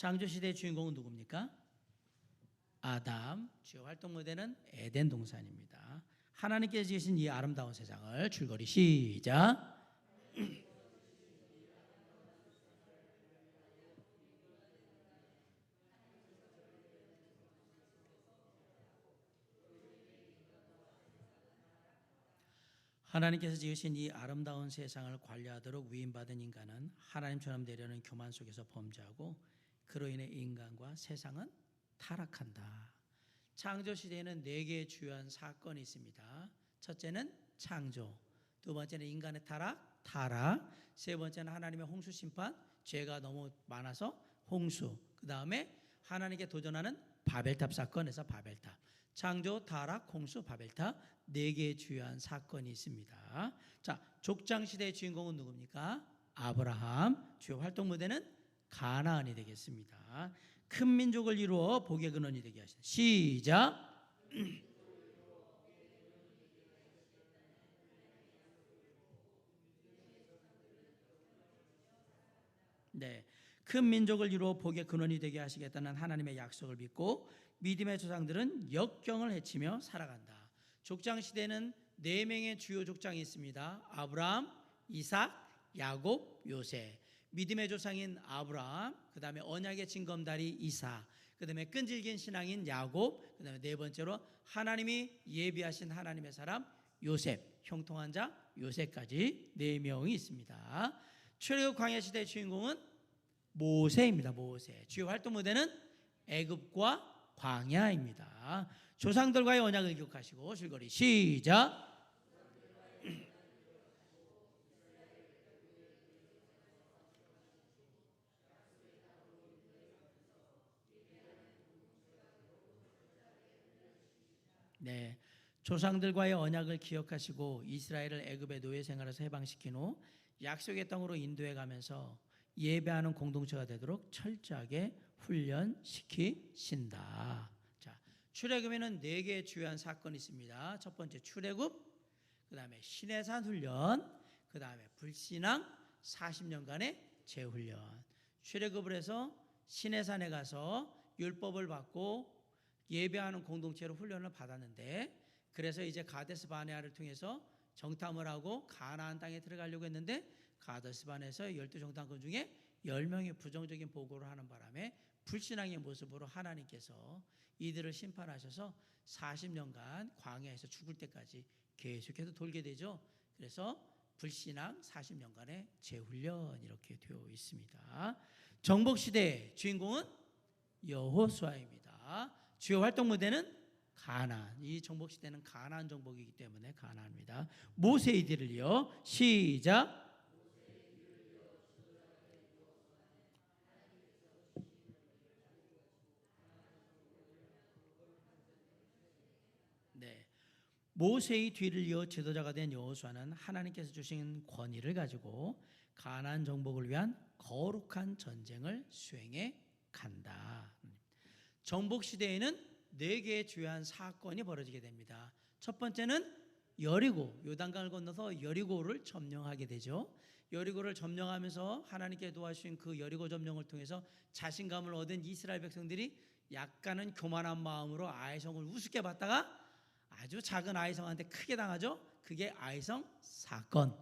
창조시대의 주인공은 누굽니까? 아담. 주요 활동 무대는 에덴 동산입니다. 하나님께서 지으신 이 아름다운 세상을 줄거리 시작. 하나님께서 지으신 이 아름다운 세상을 관리하도록 위임받은 인간은 하나님처럼 되려는 교만 속에서 범죄하고 그로 인해 인간과 세상은 타락한다. 창조시대에는 4개의 주요한 사건이 있습니다. 첫째는 창조, 두 번째는 인간의 타락, 세 번째는 하나님의 홍수 심판, 죄가 너무 많아서 홍수, 그 다음에 하나님께 도전하는 바벨탑 사건에서 바벨탑. 창조, 타락, 홍수, 바벨탑 4개의 주요한 사건이 있습니다. 자, 족장시대의 주인공은 누굽니까? 아브라함. 주요 활동 무대는 가나안이 되겠습니다. 큰 민족을 이루어 복의 근원이 되게 하시다. 시작. 네, 큰 민족을 이루어 복의 근원이 되게 하시겠다는 하나님의 약속을 믿고 믿음의 조상들은 역경을 헤치며 살아간다. 족장시대는 4명의 주요 족장이 있습니다. 아브라함, 이삭, 야곱, 요셉. 믿음의 조상인 아브라함, 그 다음에 언약의 징검다리 이삭, 그 다음에 끈질긴 신앙인 야곱, 그 다음에 네 번째로 하나님이 예비하신 하나님의 사람 요셉, 형통한 자 요셉까지 4명이 있습니다. 출애굽 광야 시대의 주인공은 모세입니다. 모세. 주요 활동 무대는 애굽과 광야입니다. 조상들과의 언약을 기억하시고 줄거리 시작. 네, 조상들과의 언약을 기억하시고 이스라엘을 애굽의 노예 생활에서 해방시킨 후 약속의 땅으로 인도해 가면서 예배하는 공동체가 되도록 철저하게 훈련시키신다. 자, 출애굽에는 4개의 주요한 사건이 있습니다. 첫 번째 출애굽, 그 다음에 시내산 훈련, 그 다음에 불신앙 40년간의 재훈련. 출애굽을 해서 시내산에 가서 율법을 받고 예배하는 공동체로 훈련을 받았는데, 그래서 이제 가데스 바네아를 통해서 정탐을 하고 가나안 땅에 들어가려고 했는데 가데스 바네아에서 12정탐꾼 중에 10명이 부정적인 보고를 하는 바람에 불신앙의 모습으로 하나님께서 이들을 심판하셔서 40년간 광야에서 죽을 때까지 계속해서 돌게 되죠. 그래서 불신앙 40년간의 재훈련 이렇게 되어 있습니다. 정복시대의 주인공은 여호수아입니다. 주요 활동 무대는 가나안. 이 정복시대는 가나안 정복이기 때문에 가나안입니다. 모세의 뒤를 이어 시작. 네, 모세의 뒤를 이어 지도자가 된 여호수아는 하나님께서 주신 권위를 가지고 가나안 정복을 위한 거룩한 전쟁을 수행해 간다. 정복 시대에는 4개의 주요한 사건이 벌어지게 됩니다. 첫 번째는 여리고, 요단강을 건너서 여리고를 점령하게 되죠. 여리고를 점령하면서 하나님께 도와주신 그 여리고 점령을 통해서 자신감을 얻은 이스라엘 백성들이 약간은 교만한 마음으로 아이성을 우습게 봤다가 아주 작은 아이성한테 크게 당하죠. 그게 아이성 사건.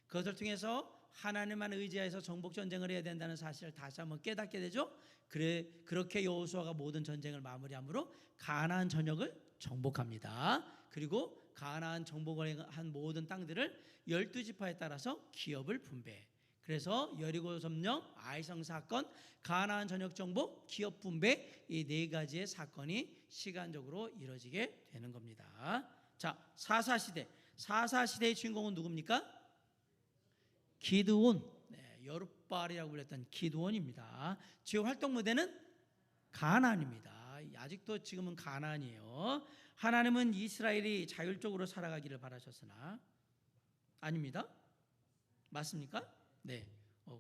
그것을 통해서 하나님만 의지해서 정복 전쟁을 해야 된다는 사실을 다시 한번 깨닫게 되죠. 그렇게 여호수아가 모든 전쟁을 마무리함으로 가나안 전역을 정복합니다. 그리고 가나안 정복을 한 모든 땅들을 12지파에 따라서 기업을 분배. 그래서 여리고 점령, 아이성 사건, 가나안 전역 정복, 기업 분배 이 4가지의 사건이 시간적으로 이루어지게 되는 겁니다. 자, 사사시대의 주인공은 누굽니까? 기드온. 네, 여룻발이라고 불렸던 기드온입니다. 주요 활동 무대는 가나안입니다. 아직도 지금은 가나안이에요. 하나님은 이스라엘이 자율적으로 살아가기를 바라셨으나 아닙니다. 맞습니까? 네.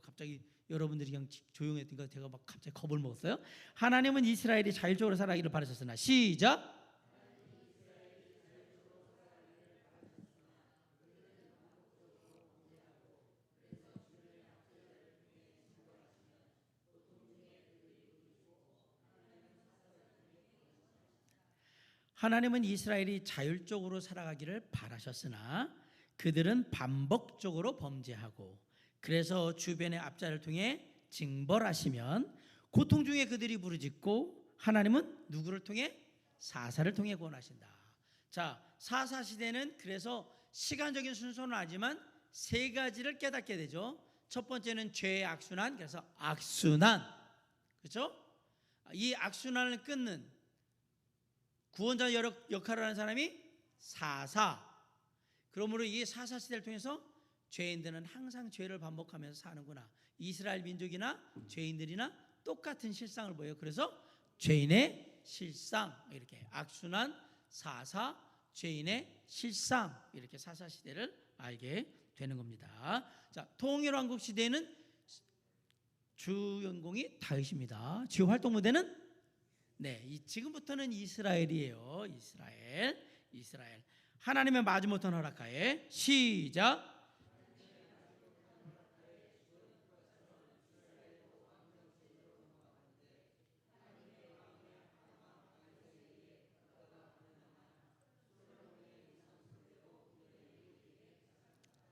갑자기 여러분들이 그냥 조용했으니까 제가 막 갑자기 겁을 먹었어요. 하나님은 이스라엘이 자율적으로 살아가기를 바라셨으나 시작. 하나님은 이스라엘이 자율적으로 살아가기를 바라셨으나 그들은 반복적으로 범죄하고 그래서 주변의 압자를 통해 징벌하시면 고통 중에 그들이 부르짖고 하나님은 누구를 통해? 사사를 통해 구원하신다. 자, 사사 시대는 그래서 시간적인 순서는 아니지만 세 가지를 깨닫게 되죠. 첫 번째는 죄의 악순환, 그래서 악순환, 그렇죠? 이 악순환을 끊는 구원자 역할을 하는 사람이 사사. 그러므로 이 사사 시대를 통해서 죄인들은 항상 죄를 반복하면서 사는구나. 이스라엘 민족이나 죄인들이나 똑같은 실상을 보여요. 그래서 죄인의 실상, 이렇게 악순환, 사사, 죄인의 실상, 이렇게 사사 시대를 알게 되는 겁니다. 자, 통일왕국 시대는 주인공이 다윗입니다. 주요 활동 무대는 지금부터는 이스라엘이에요. 이스라엘. 하나님의 마지못한 허락하에 시작.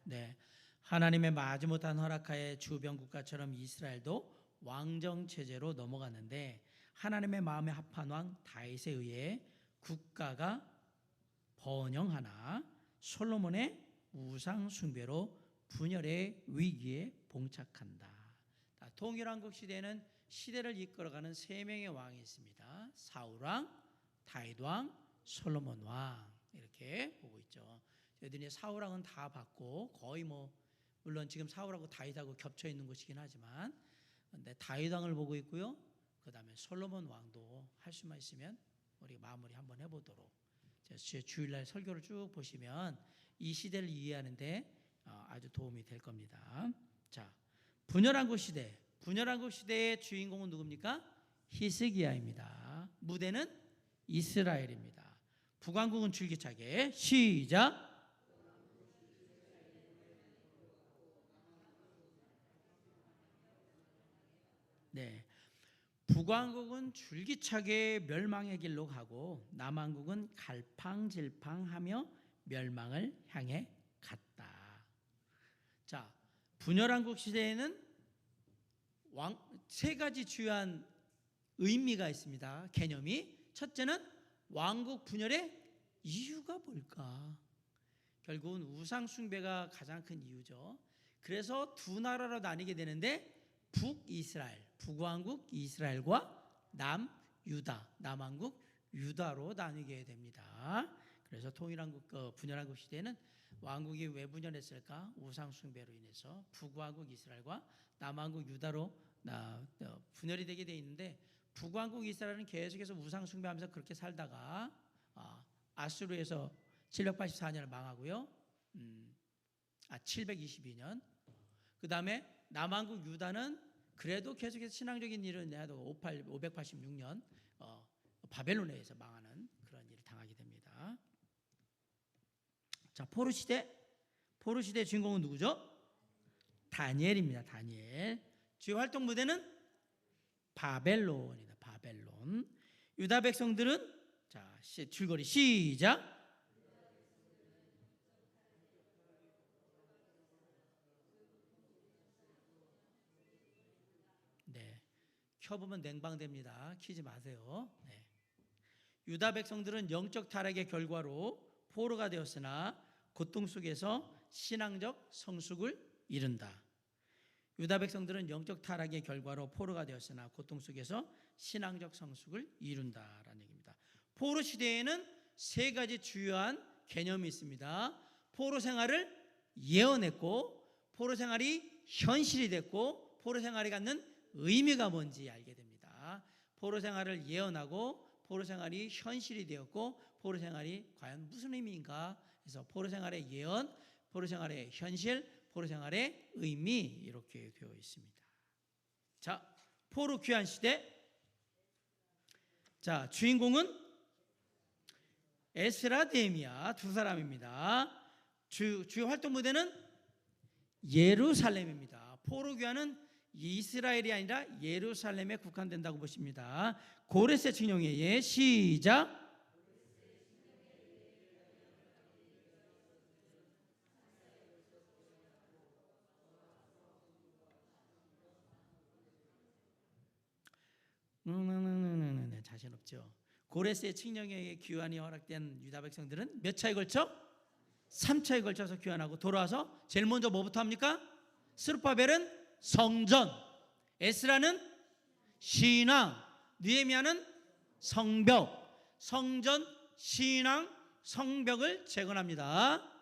네, 하나님의 마지못한 허락하에 주변 국가처럼 이스라엘도 왕정 체제로 넘어갔는데 하나님의 마음에 합한 왕 다윗에 의해 국가가 번영하나 솔로몬의 우상 숭배로 분열의 위기에 봉착한다. 통일왕국 시대는 시대를 이끌어가는 세 명의 왕이 있습니다. 사울왕, 다윗왕, 솔로몬왕, 이렇게 보고 있죠. 저희들이 사울왕은 다 봤고 거의 물론 지금 사울하고 다윗하고 겹쳐 있는 곳이긴 하지만 근데 다윗왕을 보고 있고요. 그 다음에 솔로몬 왕도 할 수만 있으면 우리 마무리 한번 해보도록. 제 주일날 설교를 쭉 보시면 이 시대를 이해하는데 아주 도움이 될 겁니다. 자, 분열왕국 시대의 주인공은 누굽니까? 히스기야입니다. 무대는 이스라엘입니다. 북왕국은 줄기차게 시작. 네, 북왕국은 줄기차게 멸망의 길로 가고 남왕국은 갈팡질팡하며 멸망을 향해 갔다. 자, 분열왕국 시대에는 세 가지 주요한 의미가 있습니다. 개념이. 첫째는 왕국 분열의 이유가 뭘까? 결국은 우상 숭배가 가장 큰 이유죠. 그래서 두 나라로 나뉘게 되는데 북이스라엘, 북왕국 이스라엘과 남유다, 남왕국 유다로 나뉘게 됩니다. 그래서 통일왕국, 분열왕국 시대에는 왕국이 왜 분열했을까? 우상 숭배로 인해서 북왕국 이스라엘과 남왕국 유다로 분열이 되게 돼 있는데 북왕국 이스라엘은 계속해서 우상 숭배하면서 그렇게 살다가 아수르에서 784년을 망하고요. 722년. 그 다음에 남왕국 유다는 그래도 계속해서 신앙적인 일을 해도 586년 바벨론에 의해서 망하는 그런 일을 당하게 됩니다. 자, 포로 시대 주인공은 누구죠? 다니엘입니다. 다니엘. 주요 활동 무대는 바벨론이다. 바벨론. 유다 백성들은 자, 줄거리 시작. 네, 켜보면 냉방됩니다. 키지 마세요. 네. 유다 백성들은 영적 타락의 결과로 포로가 되었으나 고통 속에서 신앙적 성숙을 이룬다. 유다 백성들은 영적 타락의 결과로 포로가 되었으나 고통 속에서 신앙적 성숙을 이룬다라는 얘기입니다. 포로 시대에는 세 가지 주요한 개념이 있습니다. 포로 생활을 예언했고 포로 생활이 현실이 됐고 포로 생활이 갖는 의미가 뭔지 알게 됩니다. 포로 생활을 예언하고 포로 생활이 현실이 되었고 포로 생활이 과연 무슨 의미인가? 그래서 포로 생활의 예언, 포로 생활의 현실, 포로 생활의 의미 이렇게 되어 있습니다. 자, 포로 귀환 시대. 자, 주인공은 에스라, 느헤미야 두 사람입니다. 주요 활동 무대는 예루살렘입니다. 포로 귀환은 이스라엘이 아니라 예루살렘에 국한된다고 보십니다. 고레스 칭령의 예 시작. 자신 없죠. 고레스의 칙령에게 귀환이 허락된 유다 백성들은 몇 차에 걸쳐? 3차에 걸쳐서 귀환하고 돌아와서 제일 먼저 뭐부터 합니까? 스룹바벨은 성전, 에스라는 신앙, 느헤미야는 성벽, 성전, 신앙, 성벽을 재건합니다.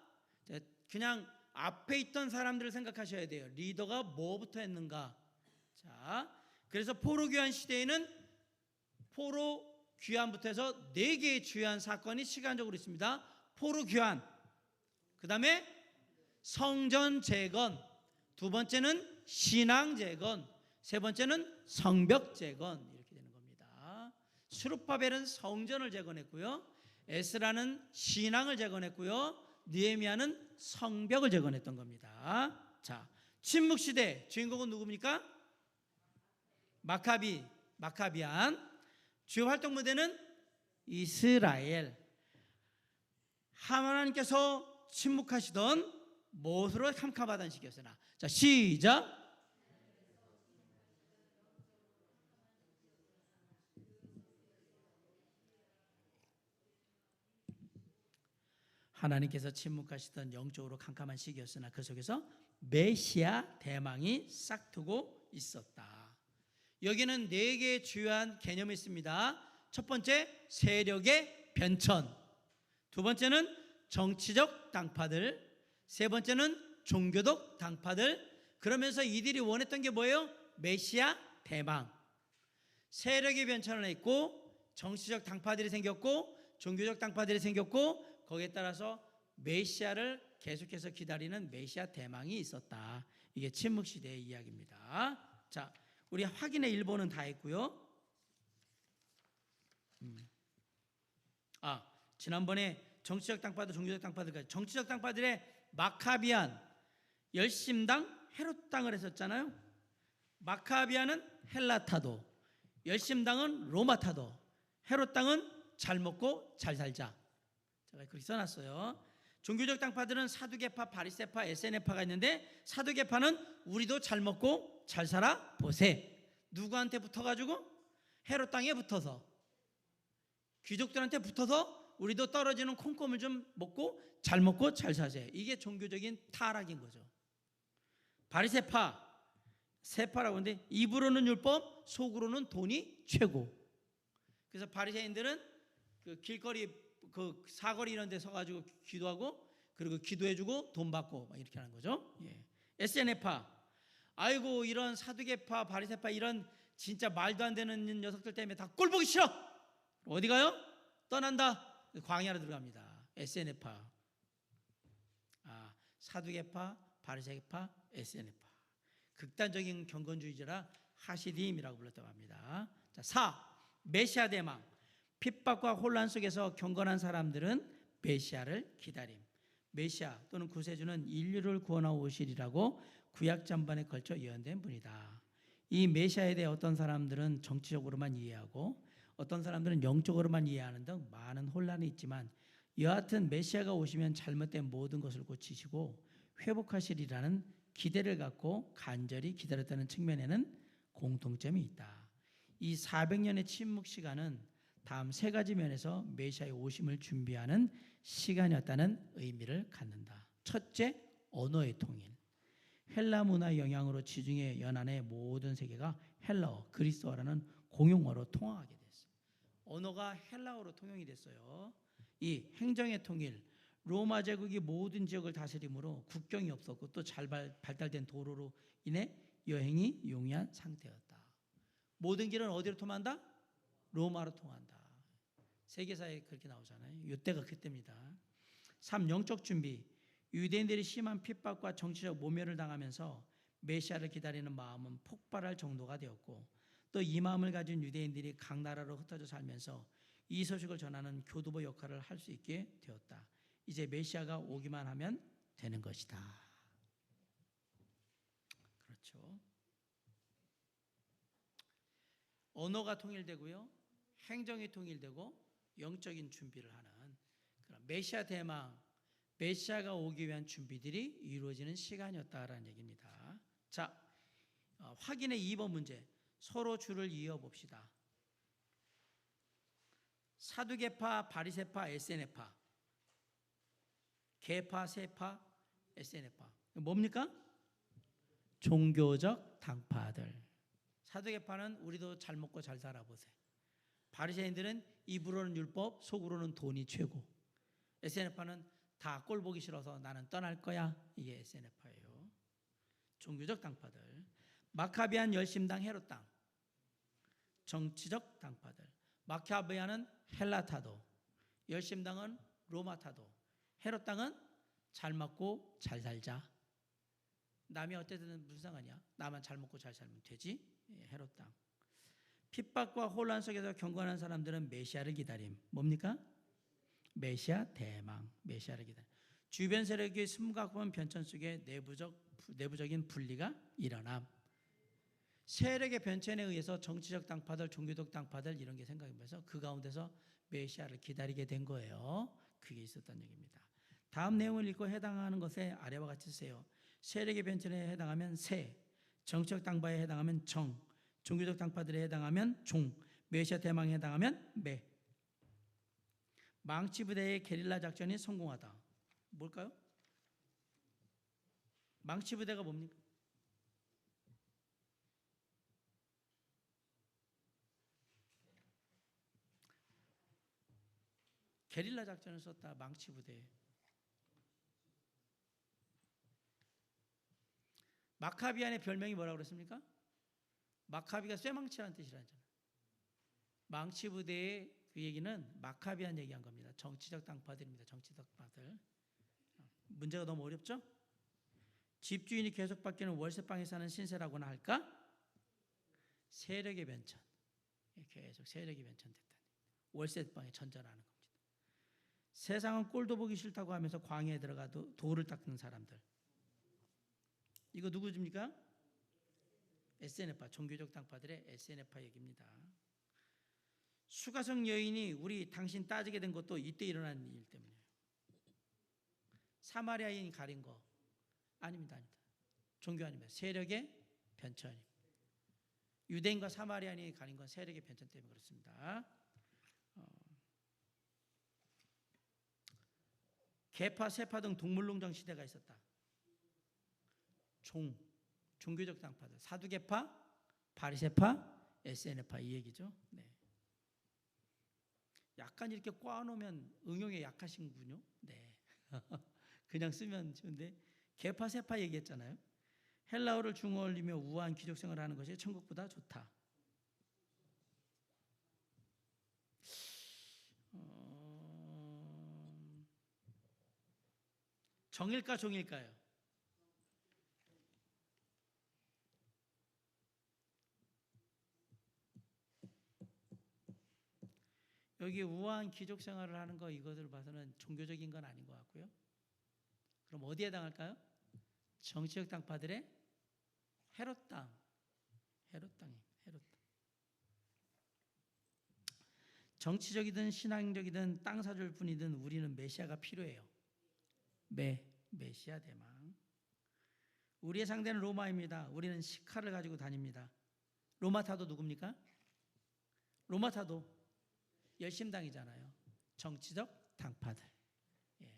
그냥 앞에 있던 사람들을 생각하셔야 돼요. 리더가 뭐부터 했는가. 자, 그래서 포로 귀환 시대에는 포로 귀환부터 해서 4개의 주요한 사건이 시간적으로 있습니다. 포로 귀환, 그 다음에 성전 재건, 두 번째는 신앙 재건, 세 번째는 성벽 재건, 이렇게 되는 겁니다. 스룹바벨은 성전을 재건했고요, 에스라는 신앙을 재건했고요, 느헤미야는 성벽을 재건했던 겁니다. 자, 침묵 시대 주인공은 누굽니까? 마카비안. 주요 활동 무대는 이스라엘. 하나님께서 침묵하시던 못으로 캄캄하던 시기였으나. 자, 시작. 하나님께서 침묵하시던 영적으로 캄캄한 시기였으나 그 속에서 메시아 대망이 싹트고 있었다. 여기는 4개의 주요한 개념이 있습니다. 첫 번째, 세력의 변천. 두 번째는 정치적 당파들. 세 번째는 종교적 당파들. 그러면서 이들이 원했던 게 뭐예요? 메시아 대망. 세력의 변천을 했고, 정치적 당파들이 생겼고, 종교적 당파들이 생겼고, 거기에 따라서 메시아를 계속해서 기다리는 메시아 대망이 있었다. 이게 침묵시대의 이야기입니다. 자, 우리 확인의 1번은 다 했고요. 지난번에 정치적 당파들, 종교적 당파들까지. 정치적 당파들의 마카비안, 열심당, 헤롯당을 했었잖아요. 마카비안은 헬라타도, 열심당은 로마타도, 헤롯당은 잘 먹고 잘 살자. 제가 그렇게 써놨어요. 종교적 당파들은 사두개파, 바리새파, 에세네파가 있는데, 사두개파는 우리도 잘 먹고 잘 살아 보세. 누구한테 붙어가지고? 헤롯 땅에 붙어서, 귀족들한테 붙어서 우리도 떨어지는 콩고물 좀 먹고 잘 사세. 이게 종교적인 타락인 거죠. 바리새파, 세파라고 하는데, 입으로는 율법, 속으로는 돈이 최고. 그래서 바리새인들은 그 길거리, 그 사거리 이런 데 서가지고 기도하고, 그리고 기도해주고 돈 받고 막 이렇게 하는 거죠. 에세네파, 아이고 이런 사두개파, 바리새파 이런 진짜 말도 안 되는 녀석들 때문에 다 꼴보기 싫어. 어디 가요? 떠난다. 광야로 들어갑니다. 에세네파. 사두개파, 바리새파, 에세네파. 극단적인 경건주의자라 하시딤이라고 불렀다고 합니다. 자, 4. 메시아 대망. 핍박과 혼란 속에서 경건한 사람들은 메시아를 기다림. 메시아 또는 구세주는 인류를 구원하고 오시리라고 구약 전반에 걸쳐 예언된 분이다. 이 메시아에 대해 어떤 사람들은 정치적으로만 이해하고 어떤 사람들은 영적으로만 이해하는 등 많은 혼란이 있지만, 여하튼 메시아가 오시면 잘못된 모든 것을 고치시고 회복하시리라는 기대를 갖고 간절히 기다렸다는 측면에는 공통점이 있다. 이 400년의 침묵 시간은 다음 3가지 면에서 메시아의 오심을 준비하는 시간이었다는 의미를 갖는다. 첫째, 언어의 통일. 헬라 문화의 영향으로 지중해 연안의 모든 세계가 헬라어, 그리스어라는 공용어로 통하게 됐어요. 언어가 헬라어로 통용이 됐어요. 이 행정의 통일, 로마 제국이 모든 지역을 다스림으로 국경이 없었고 또 잘 발달된 도로로 인해 여행이 용이한 상태였다. 모든 길은 어디로 통한다? 로마로 통한다. 세계사에 그렇게 나오잖아요. 이때가 그때입니다. 3. 영적 준비. 유대인들이 심한 핍박과 정치적 모멸을 당하면서 메시아를 기다리는 마음은 폭발할 정도가 되었고, 또 이 마음을 가진 유대인들이 각 나라로 흩어져 살면서 이 소식을 전하는 교두보 역할을 할 수 있게 되었다. 이제 메시아가 오기만 하면 되는 것이다. 그렇죠. 언어가 통일되고요, 행정이 통일되고 영적인 준비를 하는 그런 메시아 대망, 메시아가 오기 위한 준비들이 이루어지는 시간이었다라는 얘기입니다. 자, 확인의 2번 문제. 서로 줄을 이어봅시다. 사두개파, 바리새파, SNF파. 개파, 세파, SNF파. 뭡니까? 종교적 당파들. 사두개파는 우리도 잘 먹고 잘 살아보세요. 바리새인들은 입으로는 율법, 속으로는 돈이 최고. SNF파는 다 꼴 보기 싫어서 나는 떠날 거야. 이게 SNF파예요. 종교적 당파들. 마카비안 열심당 헤롯당. 정치적 당파들. 마카비안은 헬라타도, 열심당은 로마타도, 헤롯당은 잘 먹고 잘 살자. 남이 어쨌든 무슨 상관이야? 나만 잘 먹고 잘 살면 되지. 헤롯당. 핍박과 혼란 속에서 경건한 사람들은 메시아를 기다림. 뭡니까? 메시아 대망. 메시아를 기다림. 주변 세력의 숨가쁜 변천 속에 내부적인 분리가 일어남. 세력의 변천에 의해서 정치적 당파들, 종교적 당파들 이런 게 생각하면서 그 가운데서 메시아를 기다리게 된 거예요. 그게 있었던 얘기입니다. 다음 내용을 읽고 해당하는 것에 아래와 같이 쓰세요. 세력의 변천에 해당하면 세, 정치적 당파에 해당하면 정, 종교적 당파들에 해당하면 종, 메시아 대망에 해당하면 매. 망치부대의 게릴라 작전이 성공하다. 뭘까요? 망치부대가 뭡니까? 게릴라 작전을 썼다. 망치부대. 마카비안의 별명이 뭐라고 그랬습니까? 마카비가 쇠망치라는 뜻이라잖아요. 망치부대의 그 얘기는 마카비안 얘기한 겁니다. 정치적 당파들입니다. 정치적 당파들. 문제가 너무 어렵죠? 집주인이 계속 바뀌는 월세방에 사는 신세라고나 할까? 세력의 변천. 계속 세력이 변천됐다. 월세방에 전전하는 겁니다. 세상은 꼴도 보기 싫다고 하면서 광야에 들어가도 돌을 닦는 사람들. 이거 누구입니까? SNF파, 종교적 당파들의 SNF파 얘기입니다. 수가성 여인이 우리 당신 따지게 된 것도 이때 일어난 일 때문이에요. 사마리아인이 가린 거 아닙니다. 아닙니다. 종교 아닙니다. 세력의 변천입니다. 유대인과 사마리아인이 가린 건 세력의 변천 때문에 그렇습니다. 개파, 세파 등 동물농장 시대가 있었다. 종교적 당파들, 사두개파, 바리새파, SNF파 이 얘기죠. 네. 약간 이렇게 꽈놓으면 응용에 약하신군요. 네. 그냥 쓰면 좋은데 개파, 세파 얘기했잖아요. 헬라어를 중어로 올리며 우아한 귀족 생활을 하는 것이 천국보다 좋다. 정일까 종일까요? 여기 우아한 귀족 생활을 하는 거 이것을 봐서는 종교적인 건 아닌 것 같고요. 그럼 어디에 해당할까요? 정치적 당파들의 헤롯 땅. 헤롯 땅이 헤롯 땅. 정치적이든 신앙적이든 땅 사줄 뿐이든 우리는 메시아가 필요해요. 메시아 대망. 우리의 상대는 로마입니다. 우리는 시칼을 가지고 다닙니다. 로마타도 누굽니까? 로마타도 열심당이잖아요. 정치적 당파들. 예.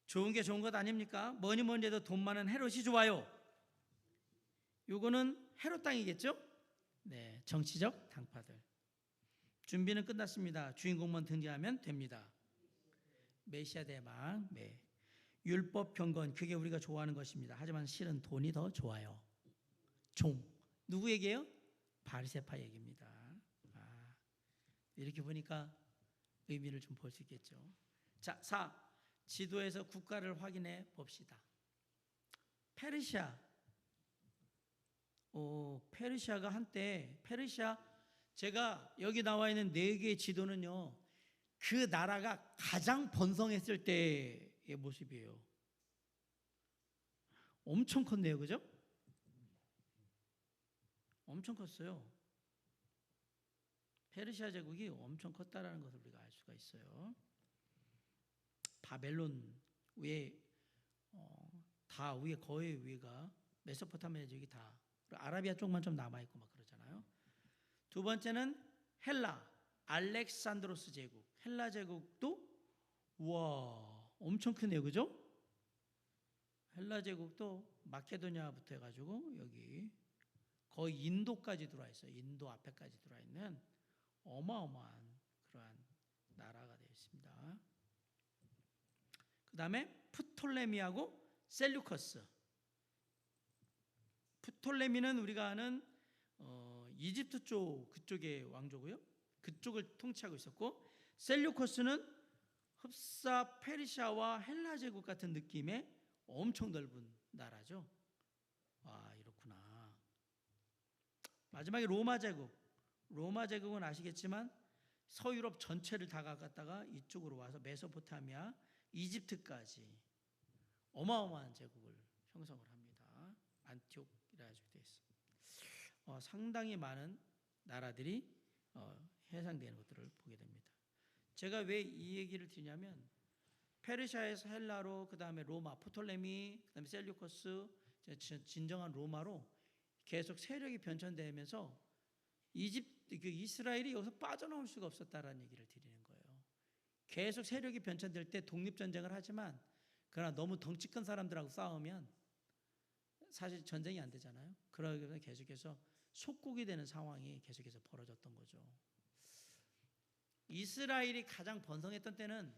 좋은 게 좋은 것 아닙니까? 뭐니 해도 돈 많은 헤롯이 좋아요. 요거는 헤롯 땅이겠죠? 네, 정치적 당파들. 준비는 끝났습니다. 주인공만 등장하면 됩니다. 메시아 대망. 네. 율법 경건 그게 우리가 좋아하는 것입니다. 하지만 실은 돈이 더 좋아요. 종 누구에게요? 바리새파 얘기입니다. 이렇게 보니까 의미를 좀 볼 수 있겠죠. 자, 4. 지도에서 국가를 확인해 봅시다. 페르시아. 페르시아가 한때 제가 여기 나와 있는 4개의 지도는요. 그 나라가 가장 번성했을 때의 모습이에요. 엄청 컸네요. 그죠? 엄청 컸어요. 페르시아 제국이 엄청 컸다라는 것을 우리가 알 수가 있어요. 바벨론 위에 다 위에 거의 위가 메소포타미아 지역이 다 아라비아 쪽만 좀 남아 있고 막 그러잖아요. 두 번째는 헬라, 알렉산드로스 제국, 헬라 제국도 와 엄청 크네요, 그죠? 헬라 제국도 마케도니아부터 해가지고 여기 거의 인도까지 들어와 있어요. 인도 앞에까지 들어와 있는 어마어마한 그러한 나라가 되어 있습니다. 그 다음에 프톨레미하고 셀루커스. 프톨레미는 우리가 아는 이집트 쪽 그쪽의 왕조고요. 그쪽을 통치하고 있었고, 셀루커스는 흡사 페르시아와 헬라 제국 같은 느낌의 엄청 넓은 나라죠. 아, 이렇구나. 마지막에 로마 제국. 로마 제국은 아시겠지만 서유럽 전체를 다 갖다가 이쪽으로 와서 메소포타미아, 이집트까지 어마어마한 제국을 형성을 합니다. 안티옥이라 아주 되어 있습니다. 상당히 많은 나라들이 해상되는 것들을 보게 됩니다. 제가 왜 이 얘기를 드리냐면 페르시아에서 헬라로, 그 다음에 로마, 프톨레미, 그 다음에 셀류커스, 진정한 로마로 계속 세력이 변천되면서 이스라엘이 여기서 빠져나올 수가 없었다라는 얘기를 드리는 거예요. 계속 세력이 변천될 때 독립전쟁을 하지만 그러나 너무 덩치 큰 사람들하고 싸우면 사실 전쟁이 안 되잖아요. 그러기에 계속해서 속국이 되는 상황이 계속해서 벌어졌던 거죠. 이스라엘이 가장 번성했던 때는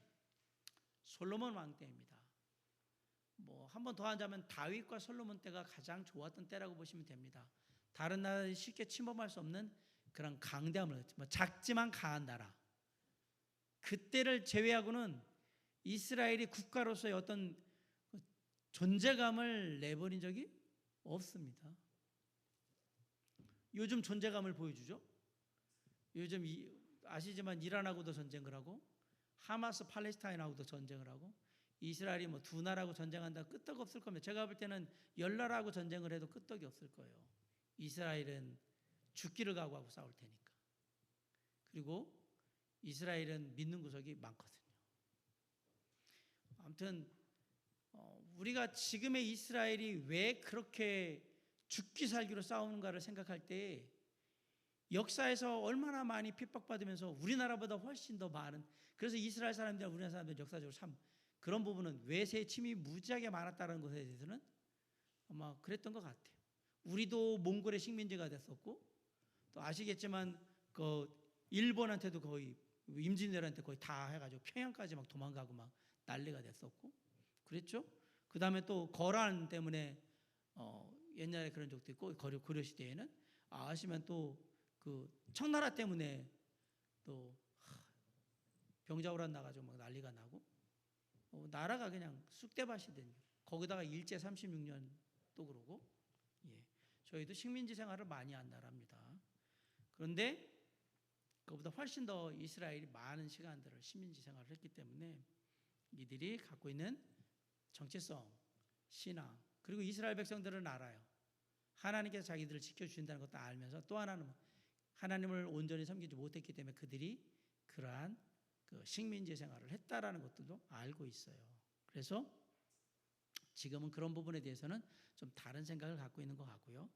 솔로몬 왕 때입니다. 뭐 한 번 더 하자면 다윗과 솔로몬 때가 가장 좋았던 때라고 보시면 됩니다. 다른 나라들이 쉽게 침범할 수 없는 그런 강대함을, 작지만 강한 나라. 그때를 제외하고는 이스라엘이 국가로서의 어떤 존재감을 내버린 적이 없습니다. 요즘 존재감을 보여주죠. 요즘 아시지만 이란하고도 전쟁을 하고, 하마스 팔레스타인하고도 전쟁을 하고, 이스라엘이 뭐 두 나라하고 전쟁한다 끄떡 없을 겁니다. 제가 볼 때는 10나라하고 전쟁을 해도 끄떡이 없을 거예요. 이스라엘은 죽기를 각오하고 싸울 테니까. 그리고 이스라엘은 믿는 구석이 많거든요. 아무튼 우리가 지금의 이스라엘이 왜 그렇게 죽기 살기로 싸우는가를 생각할 때 역사에서 얼마나 많이 핍박받으면서 우리나라보다 훨씬 더 많은, 그래서 이스라엘 사람들이나 우리나라 사람들 역사적으로 참 그런 부분은 외세 침입이 무지하게 많았다는 것에 대해서는 아마 그랬던 것 같아요. 우리도 몽골의 식민지가 됐었고, 또 아시겠지만 그 일본한테도 거의, 임진왜란한테 거의 다 해가지고 평양까지 막 도망가고 막 난리가 됐었고 그랬죠. 그 다음에 또 거란 때문에 옛날에 그런 적도 있고, 고려 시대에는 아시면 또 그 청나라 때문에 또 병자호란 나가지고 막 난리가 나고, 나라가 그냥 쑥대밭이 된, 거기다가 일제 36년 또 그러고, 저희도 식민지 생활을 많이 한 나라입니다. 그런데 그보다 훨씬 더 이스라엘이 많은 시간들을 식민지 생활을 했기 때문에 이들이 갖고 있는 정체성, 신앙, 그리고 이스라엘 백성들은 알아요. 하나님께서 자기들을 지켜주신다는 것도 알면서, 또 하나는 하나님을 온전히 섬기지 못했기 때문에 그들이 그러한 그 식민지 생활을 했다라는 것들도 알고 있어요. 그래서 지금은 그런 부분에 대해서는 좀 다른 생각을 갖고 있는 것 같고요.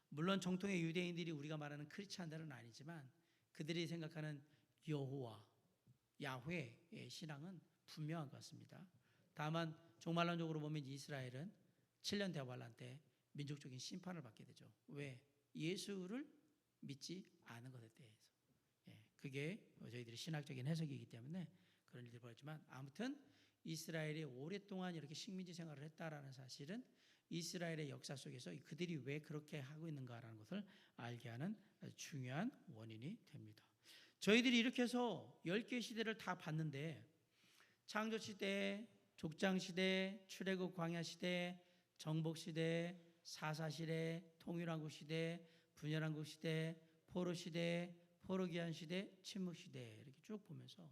물론 정통의 유대인들이 우리가 말하는 크리스찬들은 아니지만 그들이 생각하는 여호와, 야훼의 신앙은 분명한 것 같습니다. 다만 종말론적으로 보면 이스라엘은 7년 대환란 때 민족적인 심판을 받게 되죠. 왜? 예수를 믿지 않은 것에 대해서. 그게 저희들의 신학적인 해석이기 때문에 그런 일들이 벌어지만, 아무튼 이스라엘이 오랫동안 이렇게 식민지 생활을 했다라는 사실은 이스라엘의 역사 속에서 그들이 왜 그렇게 하고 있는가라는 것을 알게 하는 아주 중요한 원인이 됩니다. 저희들이 이렇게 해서 10개의 시대를 다 봤는데, 창조시대, 족장시대, 출애굽 광야시대, 정복시대, 사사시대, 통일왕국시대, 분열왕국시대, 포로시대, 포로기한시대, 침묵시대, 이렇게 쭉 보면서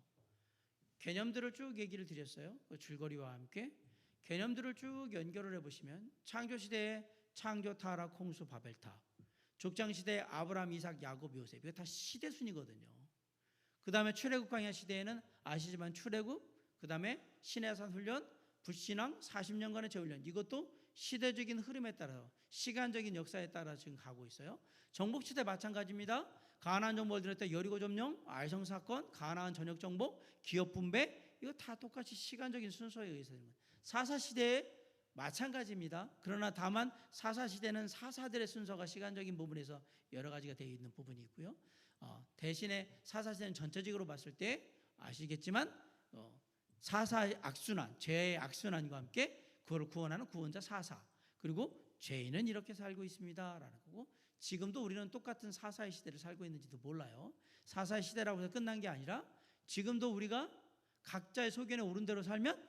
개념들을 쭉 얘기를 드렸어요. 그 줄거리와 함께 개념들을 쭉 연결을 해보시면, 창조시대에 창조, 타락, 홍수, 바벨탑, 족장시대에 아브라함, 이삭, 야곱, 요셉, 이거 다 시대순이거든요. 그 다음에 출애굽 광야 시대에는 아시지만 출애굽, 그 다음에 시내산 훈련, 불신앙, 40년간의 재훈련, 이것도 시대적인 흐름에 따라서, 시간적인 역사에 따라 지금 가고 있어요. 정복시대 마찬가지입니다. 가나안 정복을 드렸다. 여리고 점령, 아이성 사건, 가나안 전역 정복, 기업 분배, 이거 다 똑같이 시간적인 순서에 의해서 되는 거예요. 사사시대에 마찬가지입니다. 그러나 다만 사사시대는 사사들의 순서가 시간적인 부분에서 여러 가지가 되어 있는 부분이 있고요. 대신에 사사시대는 전체적으로 봤을 때 아시겠지만 사사의 악순환, 죄의 악순환과 함께 그걸 구원하는 구원자 사사, 그리고 죄인은 이렇게 살고 있습니다 라는 거고, 지금도 우리는 똑같은 사사의 시대를 살고 있는지도 몰라요. 사사의 시대라고 해서 끝난 게 아니라 지금도 우리가 각자의 소견에 오른 대로 살면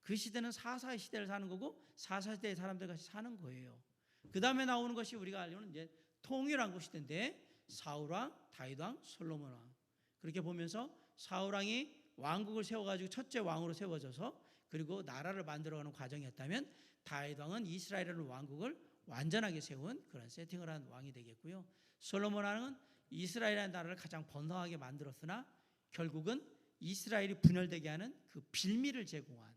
그 시대는 사사의 시대를 사는 거고 사사 시대의 사람들 같이 사는 거예요. 그 다음에 나오는 것이 우리가 알려는 이제 통일왕국 시대인데, 사울왕, 다윗왕, 솔로몬왕, 그렇게 보면서 사울왕이 왕국을 세워가지고 첫째 왕으로 세워져서 그리고 나라를 만들어가는 과정이었다면, 다윗왕은 이스라엘이라는 왕국을 완전하게 세운 그런 세팅을 한 왕이 되겠고요. 솔로몬 왕은 이스라엘이라는 나라를 가장 번성하게 만들었으나 결국은 이스라엘이 분열되게 하는 그 빌미를 제공한,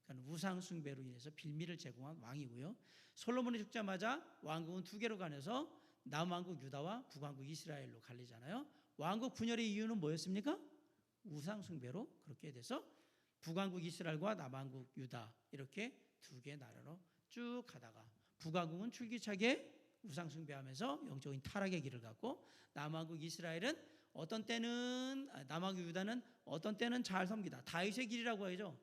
그러니까 우상 숭배로 인해서 빌미를 제공한 왕이고요. 솔로몬이 죽자마자 왕국은 두 개로 가려서 남왕국 유다와 북왕국 이스라엘로 갈리잖아요. 왕국 분열의 이유는 뭐였습니까? 우상 숭배로 그렇게 돼서 북왕국 이스라엘과 남왕국 유다 이렇게 두 개의 나라로 쭉 가다가 북왕국은 줄기차게 우상 숭배하면서 영적인 타락의 길을 갔고, 남왕국 이스라엘은 어떤 때는 남왕국 유다는 어떤 때는 잘 섬기다 다윗의 길이라고 하죠.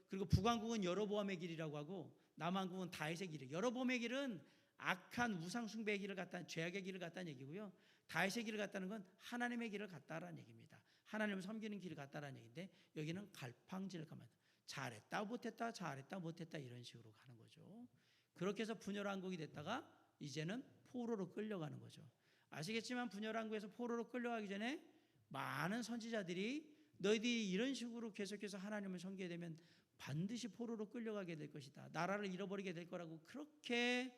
그리고 북왕국은 여로보암의 길이라고 하고 남왕국은 다윗의 길이에요. 여로보암의 길은 악한 우상 숭배의 길을 갔다, 죄악의 길을 갔다는 얘기고요. 다윗의 길을 갔다는 건 하나님의 길을 갔다라는 얘기입니다. 하나님을 섬기는 길을 갔다라는 얘기인데, 여기는 갈팡질을 가면 잘했다 못했다 잘했다 못했다 이런 식으로 가는 거죠. 그렇게 해서 분열왕국이 됐다가 이제는 포로로 끌려가는 거죠. 아시겠지만 분열왕국에서 포로로 끌려가기 전에 많은 선지자들이 너희들이 이런 식으로 계속해서 하나님을 섬기게 되면 반드시 포로로 끌려가게 될 것이다, 나라를 잃어버리게 될 거라고 그렇게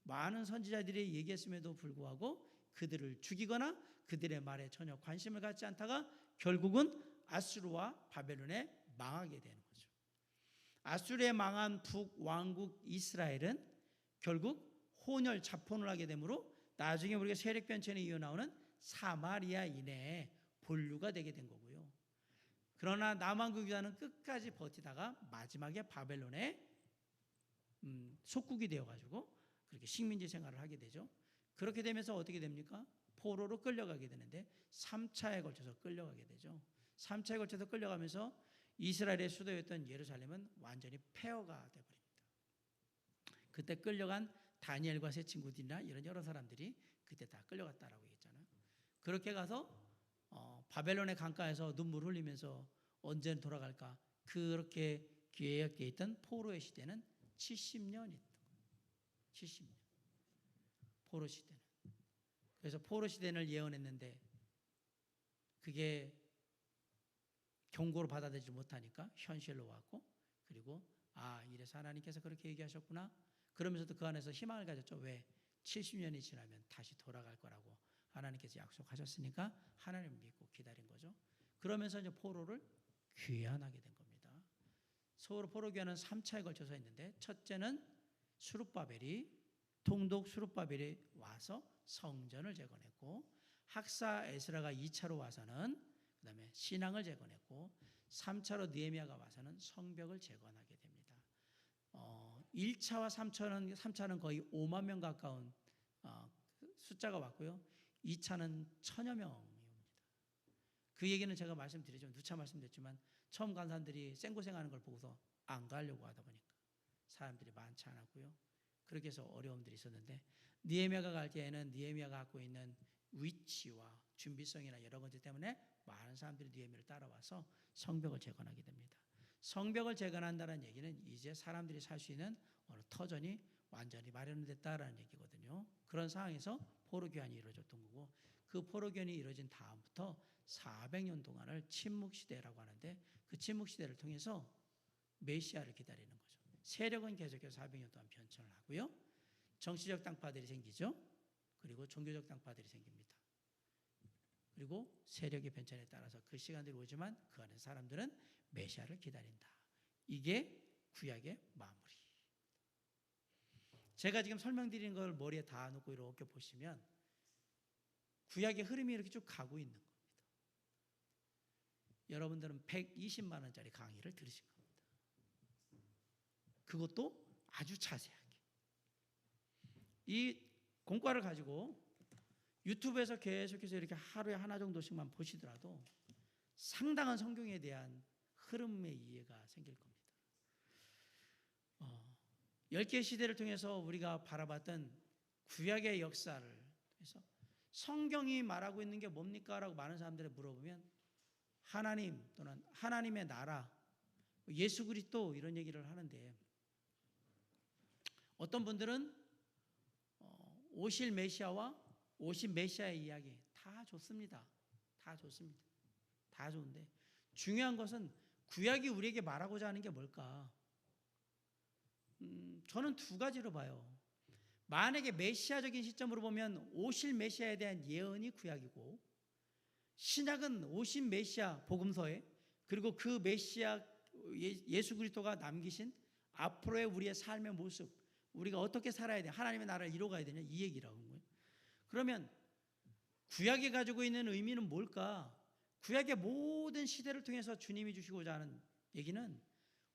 많은 선지자들이 얘기했음에도 불구하고 그들을 죽이거나 그들의 말에 전혀 관심을 갖지 않다가 결국은 아수르와 바벨론에 망하게 되는 거죠. 아수르에 망한 북왕국 이스라엘은 결국 혼혈 자폰을 하게 되므로 나중에 우리가 세력 변천에 이어 나오는 사마리아 이내에 본류가 되게 된 거고요. 그러나 남왕국 유다는 끝까지 버티다가 마지막에 바벨론에 속국이 되어가지고 그렇게 식민지 생활을 하게 되죠. 그렇게 되면서 어떻게 됩니까? 포로로 끌려가게 되는데 3차에 걸쳐서 끌려가게 되죠. 3차에 걸쳐서 끌려가면서 이스라엘의 수도였던 예루살렘은 완전히 폐허가 되어버립니다. 그때 끌려간 다니엘과 세 친구들이나 이런 여러 사람들이 그때 다 끌려갔다라고 했잖아요. 그렇게 가서 바벨론의 강가에서 눈물 흘리면서 언제 돌아갈까, 그렇게 계획되어 있던 포로의 시대는 70년이 있던 거예요. 70년 포로 시대는. 그래서 포로 시대를 예언했는데 그게 경고로 받아들이지 못하니까 현실로 왔고, 그리고 이래서 하나님께서 그렇게 얘기하셨구나 그러면서도 그 안에서 희망을 가졌죠. 왜? 70년이 지나면 다시 돌아갈 거라고 하나님께서 약속하셨으니까 하나님을 믿고 기다린 거죠. 그러면서 이제 포로를 귀환하게 된 겁니다. 서울 포로 귀환은 3차에 걸쳐서 했는데, 첫째는 수룹바벨이 통독 수룹바벨이 와서 성전을 재건했고, 학사 에스라가 2차로 와서는 그 다음에 신앙을 재건했고, 3차로 느헤미야가 와서는 성벽을 재건하게 됩니다. 1차와 3차는 거의 5만 명 가까운 숫자가 왔고요. 2차는 1000여 명이 옵니다. 그 얘기는 제가 말씀드리지만 누차 말씀드렸지만 처음 간 사람들이 생고생하는 걸 보고서 안 가려고 하다 보니까 사람들이 많지 않았고요. 그렇게 해서 어려움들이 있었는데, 느헤미야가 갈 때에는 느헤미야가 갖고 있는 위치와 준비성이나 여러 가지 때문에 많은 사람들이 느헤미야를 따라와서 성벽을 재건하게 됩니다. 성벽을 재건한다는 얘기는 이제 사람들이 살 수 있는 어느 터전이 완전히 마련됐다라는 얘기거든요. 그런 상황에서 포로 귀환이 이루어졌던 거고, 그 포로 귀환이 이루어진 다음부터 400년 동안을 침묵 시대라고 하는데, 그 침묵 시대를 통해서 메시아를 기다리는 거죠. 세력은 계속해서 400년 동안 변천을 하고요. 정치적 당파들이 생기죠. 그리고 종교적 당파들이 생깁니다. 그리고 세력의 변천에 따라서 그 시간들이 오지만 그 안에 사람들은 메시아를 기다린다. 이게 구약의 마무리. 제가 지금 설명드리는 걸 머리에 다 놓고 이렇게 보시면 구약의 흐름이 이렇게 쭉 가고 있는 겁니다. 여러분들은 120만 원짜리 강의를 들으신 겁니다. 그것도 아주 자세하게. 이 공과를 가지고 유튜브에서 계속해서 이렇게 하루에 하나 정도씩만 보시더라도 상당한 성경에 대한 흐름의 이해가 생길 겁니다. 10개의 시대를 통해서 우리가 바라봤던 구약의 역사를 해서 성경이 말하고 있는 게 뭡니까? 라고 많은 사람들이 물어보면 하나님 또는 하나님의 나라, 예수 그리스도 이런 얘기를 하는데 어떤 분들은 오실 메시아와 오신 메시아의 이야기 다 좋습니다. 다 좋습니다. 다 좋은데 중요한 것은 구약이 우리에게 말하고자 하는 게 뭘까? 저는 두 가지로 봐요. 만약에 메시아적인 시점으로 보면 오실 메시아에 대한 예언이 구약이고 신약은 오신 메시아 복음서에 그리고 그 메시아 예수 그리스도가 남기신 앞으로의 우리의 삶의 모습 우리가 어떻게 살아야 돼? 하나님의 나라를 이루어가야 되냐? 이 얘기라고 하는 거예요. 그러면 구약이 가지고 있는 의미는 뭘까? 구약의 모든 시대를 통해서 주님이 주시고자 하는 얘기는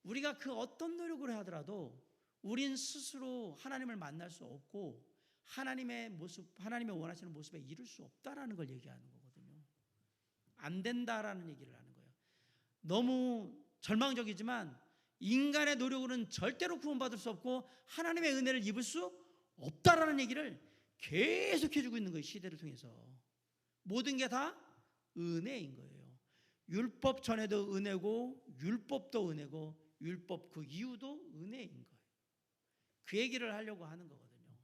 우리가 그 어떤 노력을 하더라도 우린 스스로 하나님을 만날 수 없고 하나님의 모습, 하나님의 원하시는 모습에 이룰 수 없다라는 걸 얘기하는 거거든요. 안 된다라는 얘기를 하는 거예요. 너무 절망적이지만 인간의 노력으로는 절대로 구원받을 수 없고 하나님의 은혜를 입을 수 없다라는 얘기를 계속 해주고 있는 거예요. 시대를 통해서. 모든 게 다 은혜인 거예요. 율법 전에도 은혜고 율법도 은혜고 율법 그 이후도 은혜인 거예요. 그 얘기를 하려고 하는 거거든요.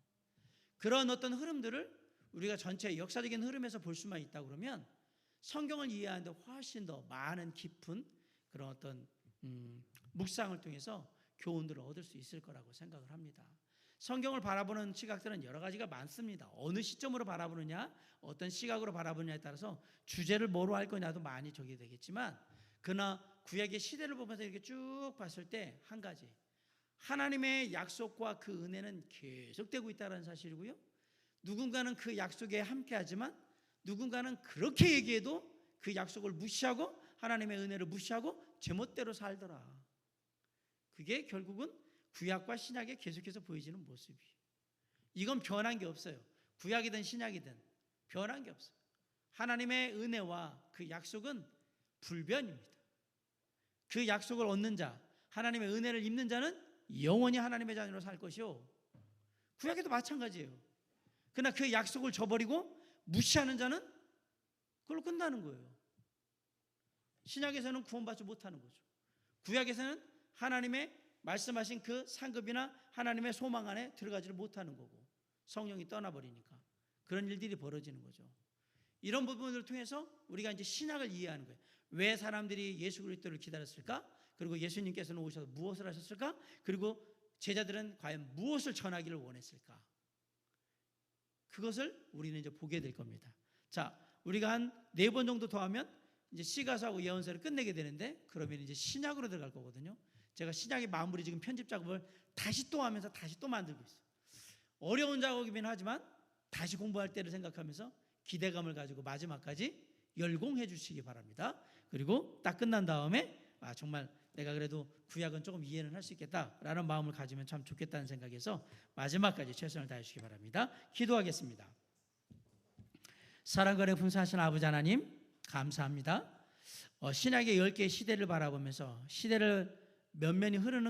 그런 어떤 흐름들을 우리가 전체 역사적인 흐름에서 볼 수만 있다 그러면 성경을 이해하는데 훨씬 더 많은 깊은 그런 어떤 묵상을 통해서 교훈들을 얻을 수 있을 거라고 생각을 합니다. 성경을 바라보는 시각들은 여러 가지가 많습니다. 어느 시점으로 바라보느냐, 어떤 시각으로 바라보느냐에 따라서 주제를 뭐로 할 거냐도 많이 적이 되겠지만 그러나 구약의 시대를 보면서 이렇게 쭉 봤을 때 한 가지 하나님의 약속과 그 은혜는 계속되고 있다는 사실이고요. 누군가는 그 약속에 함께하지만 누군가는 그렇게 얘기해도 그 약속을 무시하고 하나님의 은혜를 무시하고 제멋대로 살더라. 그게 결국은 구약과 신약에 계속해서 보여지는 모습이에요. 이건 변한 게 없어요. 구약이든 신약이든 변한 게 없어요. 하나님의 은혜와 그 약속은 불변입니다. 그 약속을 얻는 자, 하나님의 은혜를 입는 자는 영원히 하나님의 자녀로 살 것이요. 구약에도 마찬가지예요. 그러나 그 약속을 저버리고 무시하는 자는 그걸로 끝나는 거예요. 신약에서는 구원받지 못하는 거죠. 구약에서는 하나님의 말씀하신 그 상급이나 하나님의 소망 안에 들어가지를 못하는 거고 성령이 떠나버리니까 그런 일들이 벌어지는 거죠. 이런 부분을 통해서 우리가 이제 신약을 이해하는 거예요. 왜 사람들이 예수 그리스도를 기다렸을까? 그리고 예수님께서는 오셔서 무엇을 하셨을까? 그리고 제자들은 과연 무엇을 전하기를 원했을까? 그것을 우리는 이제 보게 될 겁니다. 자, 우리가 한 4번 정도 더 하면 이제 시가서하고 예언서를 끝내게 되는데 그러면 이제 신약으로 들어갈 거거든요. 제가 신약의 마무리 지금 편집 작업을 다시 또 하면서 다시 또 만들고 있어요. 어려운 작업이긴 하지만 다시 공부할 때를 생각하면서 기대감을 가지고 마지막까지 열공해 주시기 바랍니다. 그리고 딱 끝난 다음에 정말 내가 그래도 구약은 조금 이해는 할 수 있겠다라는 마음을 가지면 참 좋겠다는 생각에서 마지막까지 최선을 다해 주시기 바랍니다. 기도하겠습니다. 사랑과 풍성하신 아버지 하나님 감사합니다. 신약의 10개의 시대를 바라보면서 시대를 면면이 흐르는